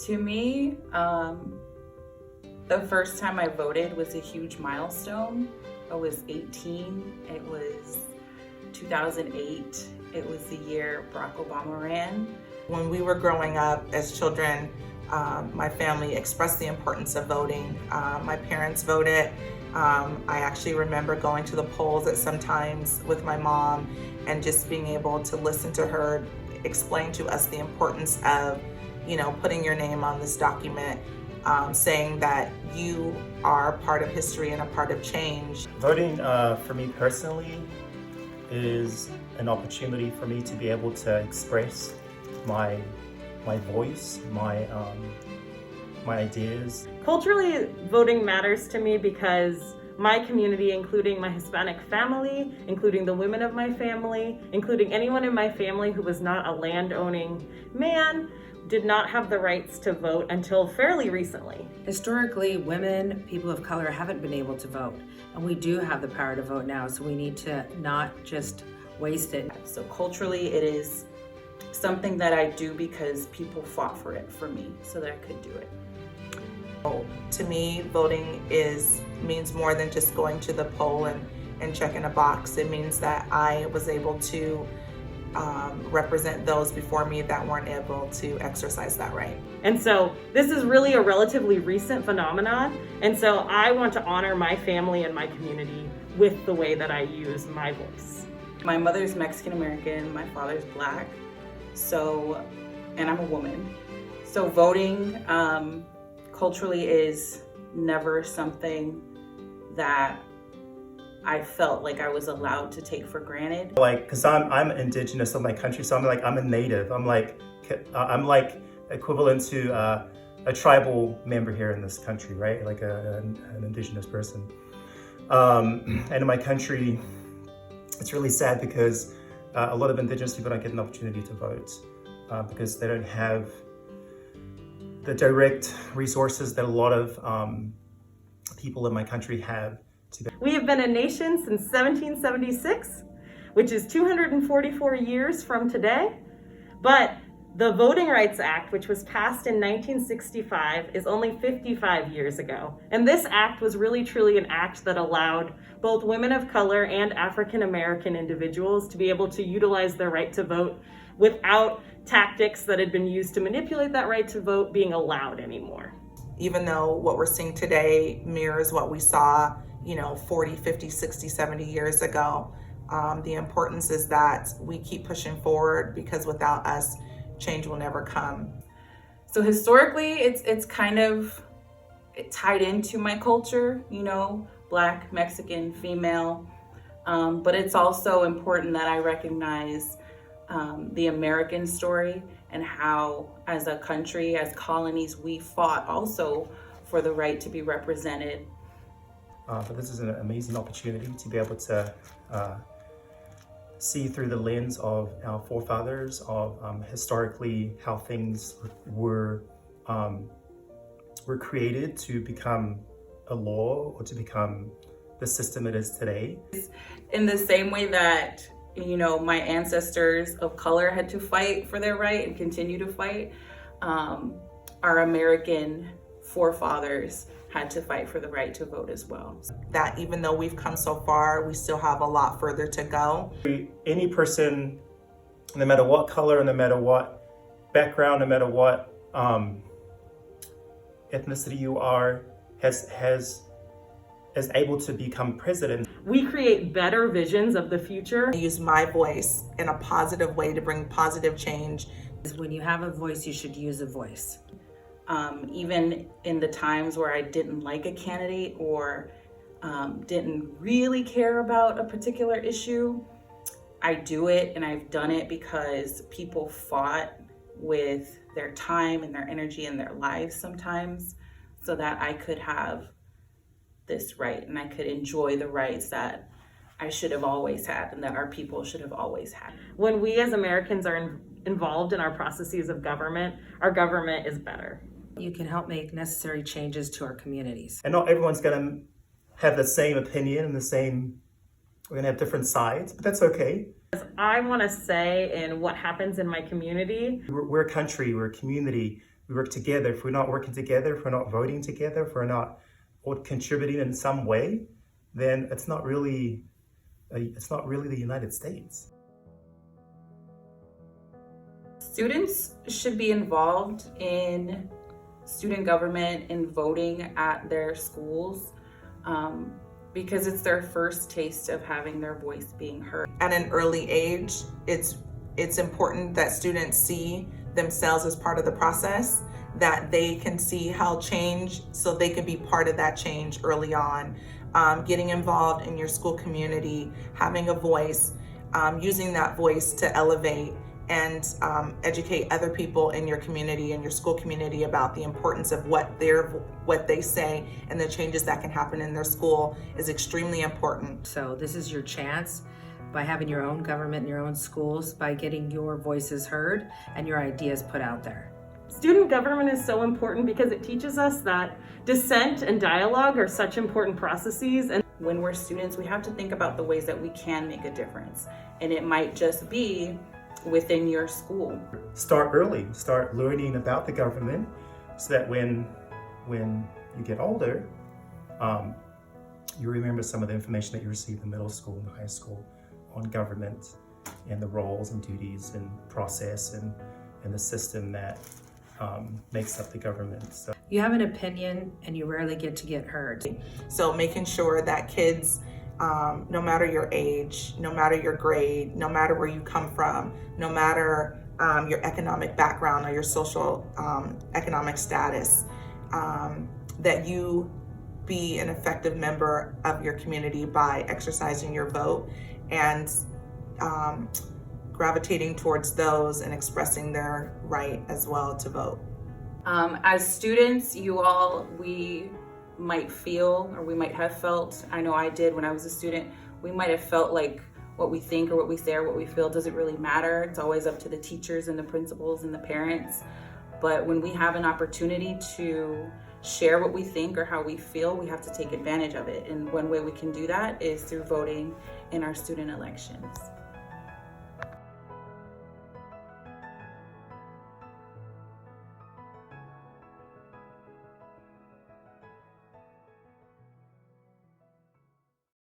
To me, the first time I voted was a huge milestone. I was 18. It was 2008. It was the year Barack Obama ran. When we were growing up as children, my family expressed the importance of voting. My parents voted. I actually remember going to the polls at some times with my mom and just being able to listen to her explain to us the importance of, putting your name on this document, saying that you are part of history and a part of change. Voting for me personally is an opportunity for me to be able to express my voice, my ideas. Culturally, voting matters to me because my community, including my Hispanic family, including the women of my family, including anyone in my family who was not a land-owning man, did not have the rights to vote until fairly recently. Historically, women, people of color haven't been able to vote, and we do have the power to vote now, so we need to not just waste it. So culturally, it is something that I do because people fought for it for me so that I could do it. To me, voting means more than just going to the poll and checking a box. It means that I was able to represent those before me that weren't able to exercise that right. And so this is really a relatively recent phenomenon. And so I want to honor my family and my community with the way that I use my voice. My mother's Mexican American, my father's Black, and I'm a woman. So voting culturally is never something that I felt like I was allowed to take for granted. Because I'm indigenous of my country, so I'm a native. I'm like equivalent to a tribal member here in this country, right? Like an indigenous person. And in my country, it's really sad because a lot of indigenous people don't get an opportunity to vote because they don't have the direct resources that a lot of people in my country have. We have been a nation since 1776, which is 244 years from today. But the Voting Rights Act, which was passed in 1965, is only 55 years ago. And this act was really truly an act that allowed both women of color and African American individuals to be able to utilize their right to vote without tactics that had been used to manipulate that right to vote being allowed anymore. Even though what we're seeing today mirrors what we saw 40, 50, 60, 70 years ago. The importance is that we keep pushing forward because without us, change will never come. So historically, it's kind of tied into my culture, Black, Mexican, female. But it's also important that I recognize the American story and how, as a country, as colonies, we fought also for the right to be represented. But this is an amazing opportunity to be able to see through the lens of our forefathers, of historically how things were created to become a law or to become the system it is today. In the same way that, my ancestors of color had to fight for their right and continue to fight, our American forefathers had to fight for the right to vote as well. That even though we've come so far, we still have a lot further to go. Any person, no matter what color, no matter what background, no matter what ethnicity you are, is able to become president. We create better visions of the future. I use my voice in a positive way to bring positive change. When you have a voice, you should use a voice. Even in the times where I didn't like a candidate or didn't really care about a particular issue, I do it, and I've done it because people fought with their time and their energy and their lives sometimes so that I could have this right and I could enjoy the rights that I should have always had and that our people should have always had. When we as Americans are involved in our processes of government, our government is better. You can help make necessary changes to our communities. And not everyone's going to have the same opinion and we're going to have different sides, but that's okay. I want to say in what happens in my community. We're a country, we're a community we work together. If we're not working together, if we're not voting together, if we're not all contributing in some way, then it's not really the United States. Students should be involved in student government and voting at their schools because it's their first taste of having their voice being heard. At an early age, it's important that students see themselves as part of the process, that they can see how change, so they can be part of that change early on. Getting involved in your school community, having a voice, using that voice to elevate and educate other people in your community and your school community about the importance of what they say and the changes that can happen in their school is extremely important. So this is your chance, by having your own government and your own schools, by getting your voices heard and your ideas put out there. Student government is so important because it teaches us that dissent and dialogue are such important processes. And when we're students, we have to think about the ways that we can make a difference. And it might just be within your school. Start early, start learning about the government so that when you get older, you remember some of the information that you received in middle school and high school on government and the roles and duties and process and the system that makes up the government. So You have an opinion and you rarely get to get heard. So making sure that kids, no matter your age, no matter your grade, no matter where you come from, no matter your economic background or your social economic status, that you be an effective member of your community by exercising your vote and gravitating towards those and expressing their right as well to vote. As students, we might feel, or we might have felt, I know I did when I was a student, we might have felt like what we think or what we say or what we feel doesn't really matter. It's always up to the teachers and the principals and the parents. But when we have an opportunity to share what we think or how we feel, we have to take advantage of it. And one way we can do that is through voting in our student elections.